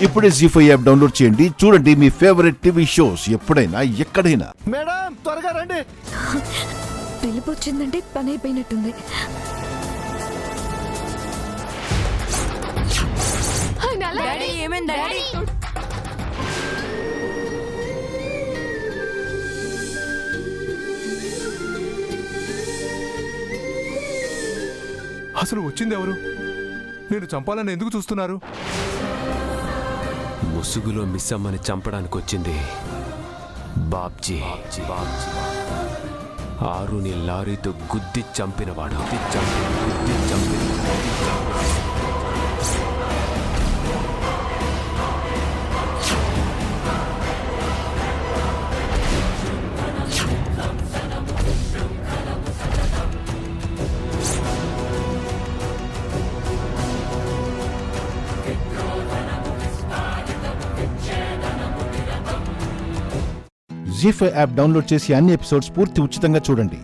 ఇప్పుడే జీ5 app download చేయండి. చూడండి మీ ఫేవరెట్ టీవీ షోస్ ఎప్పుడైనా ఎక్కడైనా. మేడం త్వరగా రండి. పిలుపు వచ్చిందంటే పని అయిపోయినట్టుంది. అసలు వచ్చింది ఎవరు? నేను చంపాలని ఎందుకు చూస్తున్నారు? ముసుగులో మిస్ అమ్మని చంపడానికి వచ్చింది బాబ్జీ. ఆరుని లారీతో గుద్ది చంపినవాడు. జీ5 యాప్ డౌన్లోడ్ చేసి అన్ని ఎపిసోడ్స్ పూర్తి ఉచితంగా చూడండి.